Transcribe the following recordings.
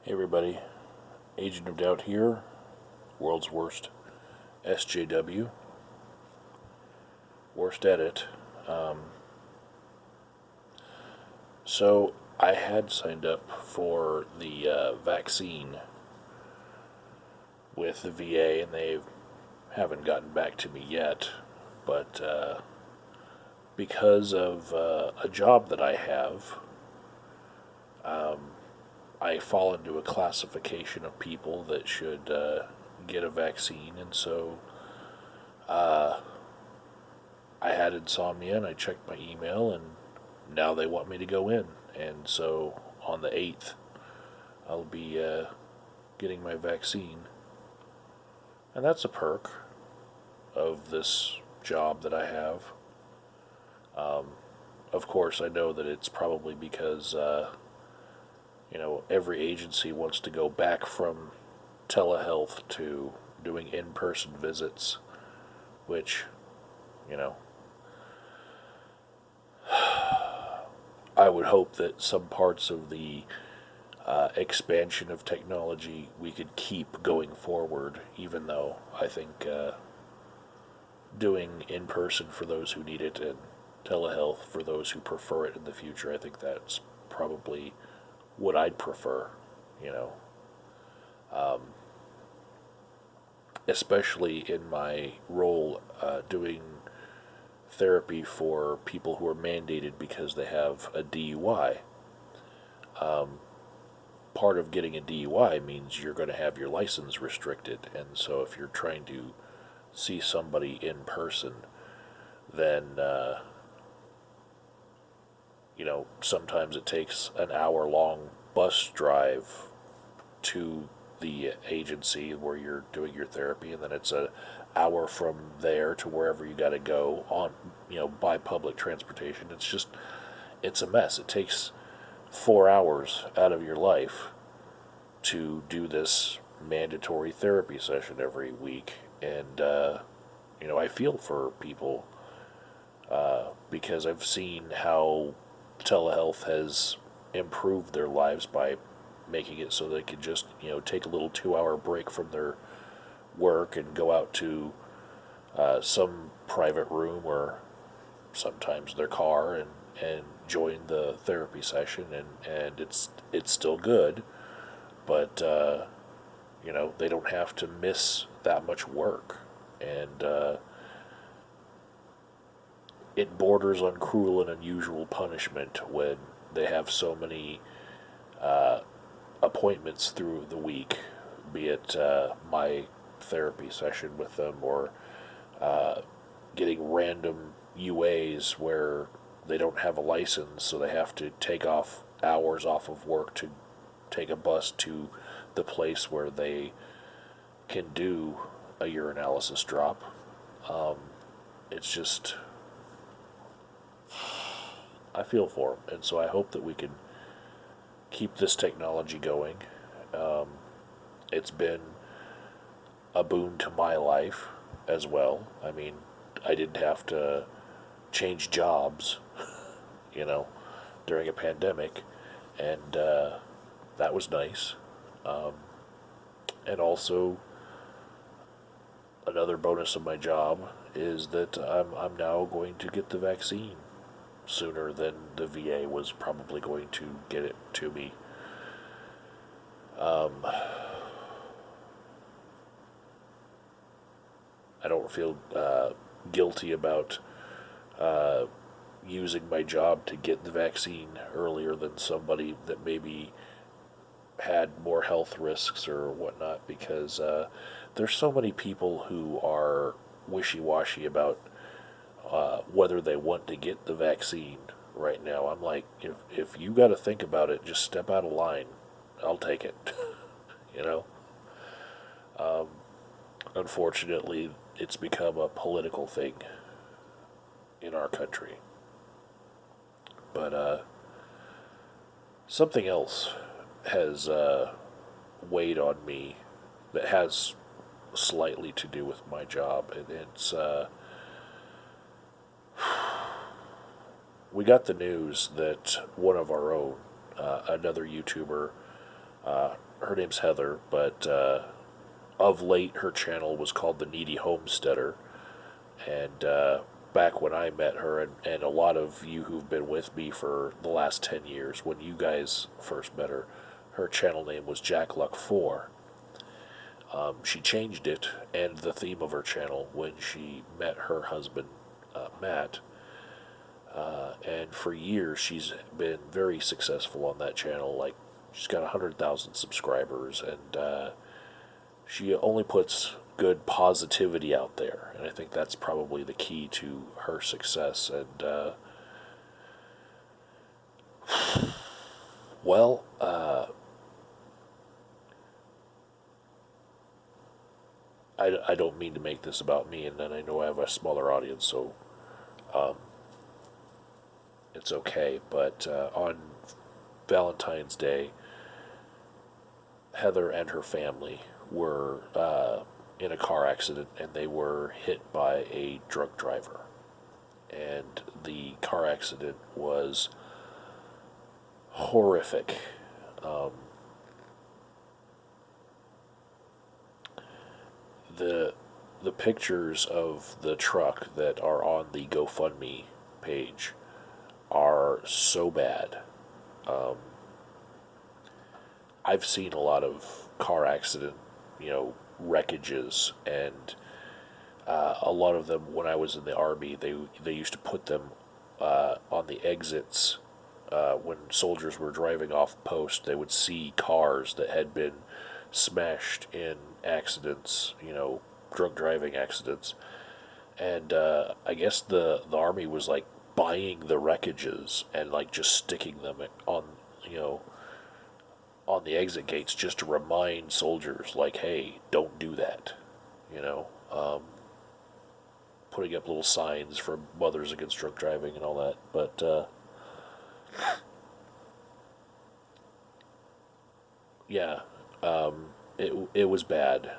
Hey everybody, Agent of Doubt here, world's worst SJW, worst at it. Um, so I had signed up for the vaccine with the VA, and they haven't gotten back to me yet. But because of a job that I have, I fall into a classification of people that should get a vaccine, and so I had insomnia and I checked my email, and now they want me to go in. And so on the 8th, I'll be getting my vaccine. And that's a perk of this job that I have. Of course, I know that it's probably because, every agency wants to go back from telehealth to doing in person visits, which, you know, I would hope that some parts of the expansion of technology we could keep going forward, even though I think doing in person for those who need it and telehealth for those who prefer it in the future, I think that's probably what I'd prefer, you know. Um, Especially in my role doing therapy for people who are mandated because they have a DUI. Part of getting a DUI means you're going to have your license restricted, and so if you're trying to see somebody in person, then sometimes it takes an hour-long bus drive to the agency where you're doing your therapy, and then it's an hour from there to wherever you got to go on, by public transportation. It's a mess. It takes 4 hours out of your life to do this mandatory therapy session every week, and I feel for people because I've seen how telehealth has improved their lives by making it so they could just take a little 2 hour break from their work and go out to some private room or sometimes their car and join the therapy session, and it's still good, but they don't have to miss that much work, and it borders on cruel and unusual punishment when they have so many appointments through the week, be it my therapy session with them or getting random UAs where they don't have a license, so they have to take off hours off of work to take a bus to the place where they can do a urinalysis drop. It's just, I feel for them, and so I hope that we can keep this technology going. It's been a boon to my life as well. I mean, I didn't have to change jobs, during a pandemic, and that was nice. And also, another bonus of my job is that I'm now going to get the vaccine sooner than the VA was probably going to get it to me. I don't feel guilty about using my job to get the vaccine earlier than somebody that maybe had more health risks or whatnot, because there's so many people who are wishy-washy about whether they want to get the vaccine right now. I'm like, if you got to think about it, just step out of line. I'll take it. you know. Unfortunately, it's become a political thing in our country. But something else has weighed on me that has slightly to do with my job, and it's we got the news that one of our own, another YouTuber, her name's Heather, but of late her channel was called The Needy Homesteader. And back when I met her, and a lot of you who've been with me for the last 10 years, when you guys first met her channel name was Jack Luck 4. She changed it and the theme of her channel when she met her husband, Matt. And for years, she's been very successful on that channel. Like, she's got 100,000 subscribers, and she only puts good positivity out there. And I think that's probably the key to her success. And, well, I don't mean to make this about me, and then I know I have a smaller audience, so it's okay. But on Valentine's Day, Heather and her family were in a car accident, and they were hit by a drunk driver. And the car accident was horrific. The pictures of the truck that are on the GoFundMe page are so bad. I've seen a lot of car accident, wreckages, and a lot of them, when I was in the Army, they used to put them on the exits. When soldiers were driving off post, they would see cars that had been smashed in accidents, drunk driving accidents. And I guess the Army was like buying the wreckages and like just sticking them on, on the exit gates, just to remind soldiers, like, hey, don't do that, putting up little signs for Mothers Against Drunk Driving and all that. But yeah, it was bad.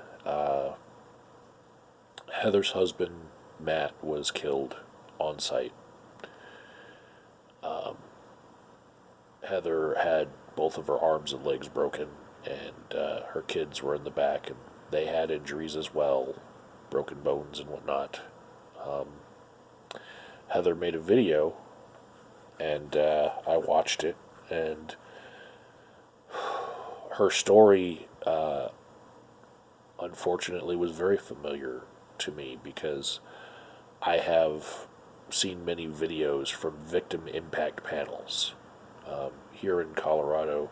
Heather's husband, Matt, was killed on site. Heather had both of her arms and legs broken, and her kids were in the back, and they had injuries as well, broken bones and whatnot. Heather made a video, and I watched it, and her story, unfortunately, was very familiar to me, because I have seen many videos from victim impact panels. Here in Colorado,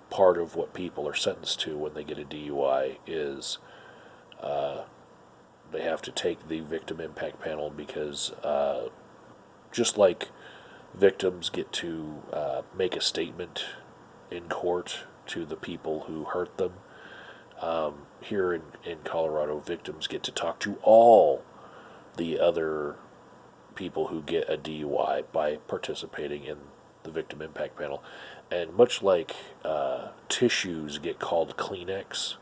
part of what people are sentenced to when they get a DUI is they have to take the victim impact panel, because just like victims get to make a statement in court to the people who hurt them, here in Colorado, victims get to talk to all the other people who get a DUI by participating in the victim impact panel. And much like tissues get called Kleenex,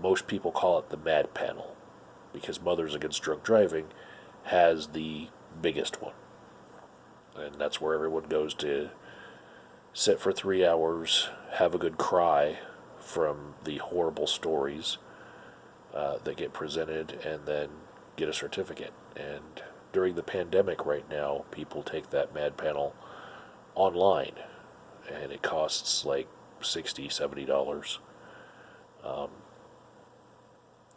most people call it the MAD panel, because Mothers Against Drunk Driving has the biggest one. And that's where everyone goes to sit for 3 hours, have a good cry from the horrible stories that get presented, and then get a certificate. And during the pandemic right now, people take that MAD panel online, and it costs like $60, $70.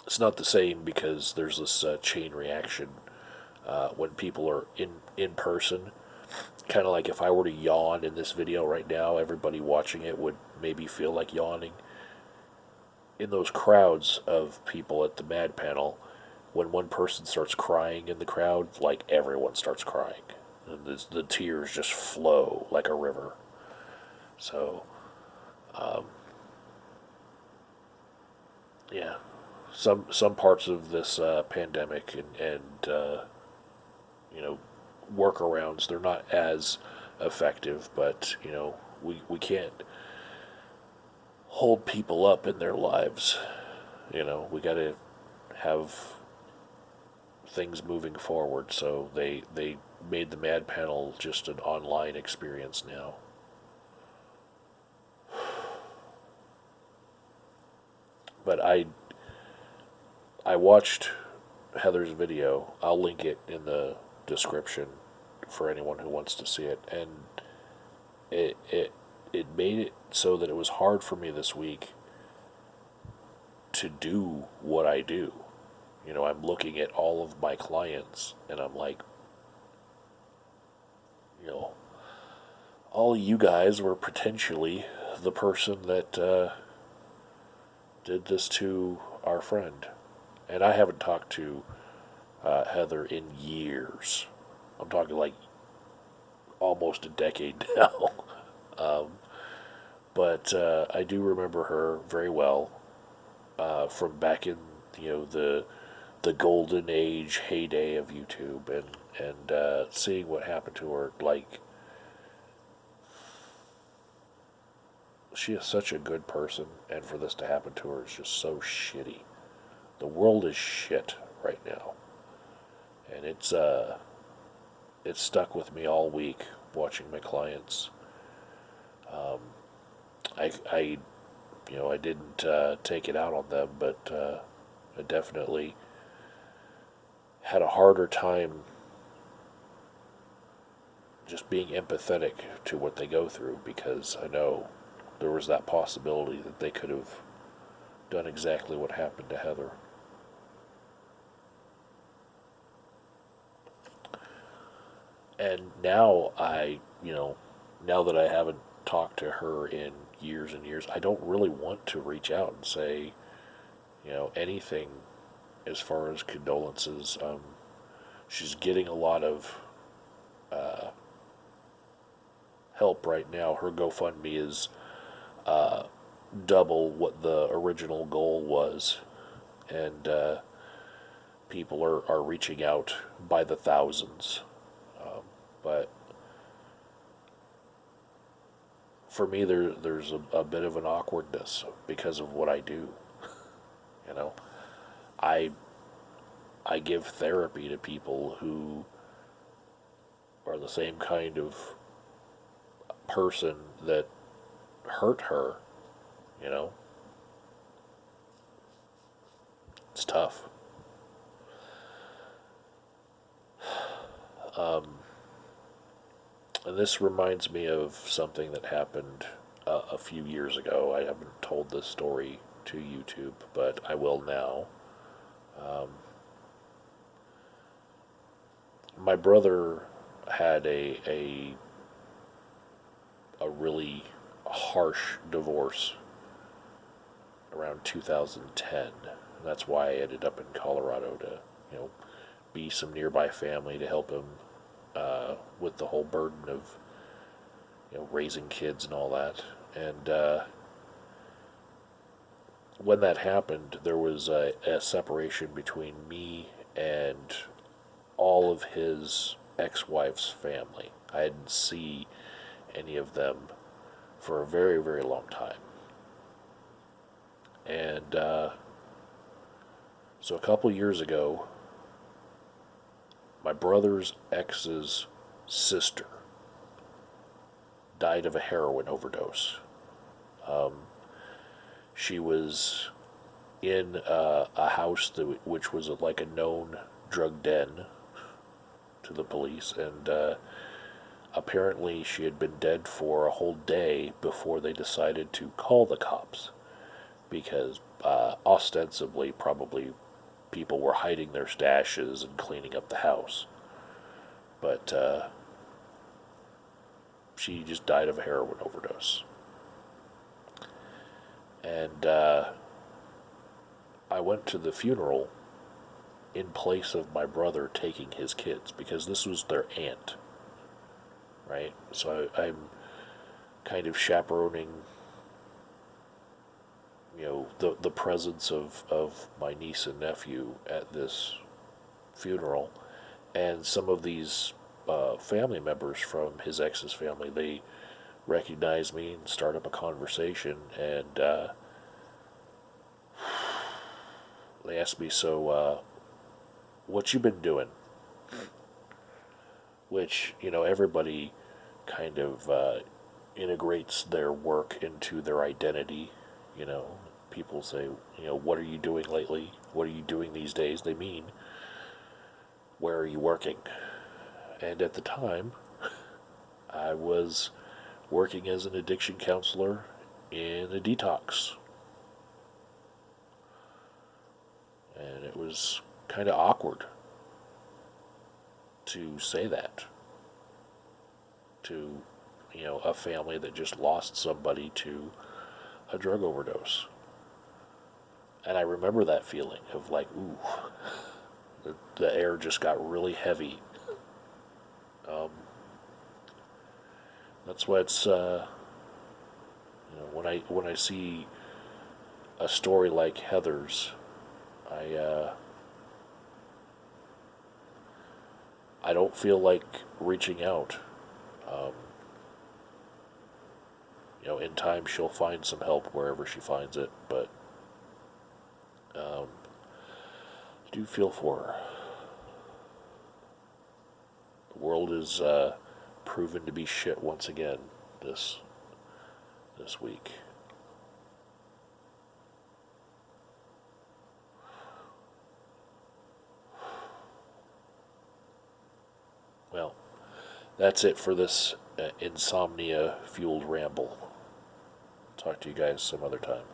It's not the same, because there's this chain reaction when people are in person. Kind of like if I were to yawn in this video right now, everybody watching it would maybe feel like yawning. In those crowds of people at the MAD panel, when one person starts crying in the crowd, like, everyone starts crying. And the tears just flow like a river. So, yeah, some parts of this pandemic and workarounds, they're not as effective, but we can't hold people up in their lives. We got to have things moving forward. So they made the MAD panel just an online experience now. But I watched Heather's video. I'll link it in the description for anyone who wants to see it. And it it it made it so that it was hard for me this week to do what I do. I'm looking at all of my clients and I'm like, you know, all you guys were potentially the person that did this to our friend. And I haven't talked to Heather in years. I'm talking like almost a decade now. um, but I do remember her very well from back in the golden age heyday of YouTube, and seeing what happened to her. Like, she is such a good person, and for this to happen to her is just so shitty. The world is shit right now, and it's stuck with me all week watching my clients. Um, I didn't take it out on them, but I definitely had a harder time just being empathetic to what they go through, because I know there was that possibility that they could have done exactly what happened to Heather. And now now that I haven't talked to her in years and years, I don't really want to reach out and say, anything as far as condolences. She's getting a lot of help right now. Her GoFundMe is double what the original goal was, and people are reaching out by the thousands. But for me, there's a bit of an awkwardness because of what I do. You know, I I give therapy to people who are the same kind of person that hurt her. You know, it's tough. And this reminds me of something that happened a few years ago. I haven't told this story to YouTube, but I will now. Um, my brother had a really harsh divorce around 2010. And that's why I ended up in Colorado to, be some nearby family to help him with the whole burden of, raising kids and all that. And when that happened, there was a separation between me and all of his ex-wife's family. I didn't see any of them for a very, very long time. And so a couple years ago, my brother's ex's sister died of a heroin overdose. She was in a house which was like a known drug den to the police, and apparently she had been dead for a whole day before they decided to call the cops, because ostensibly, probably, people were hiding their stashes and cleaning up the house. But she just died of a heroin overdose. And I went to the funeral in place of my brother taking his kids, because this was their aunt, right? So I'm kind of chaperoning, the presence of my niece and nephew at this funeral. And some of these family members from his ex's family, they recognize me and start up a conversation, and they asked me, so what you been doing? Which, everybody kind of integrates their work into their identity, people say, what are you doing lately? What are you doing these days? They mean, where are you working? And at the time, I was working as an addiction counselor in a detox. And it was kind of awkward to say that to, a family that just lost somebody to a drug overdose. And I remember that feeling of like, ooh, the air just got really heavy. That's why it's, when I see a story like Heather's, I I don't feel like reaching out. Um, in time she'll find some help wherever she finds it, but I do feel for her. The world is proven to be shit once again this week. Well, that's it for this insomnia-fueled ramble. Talk to you guys some other time.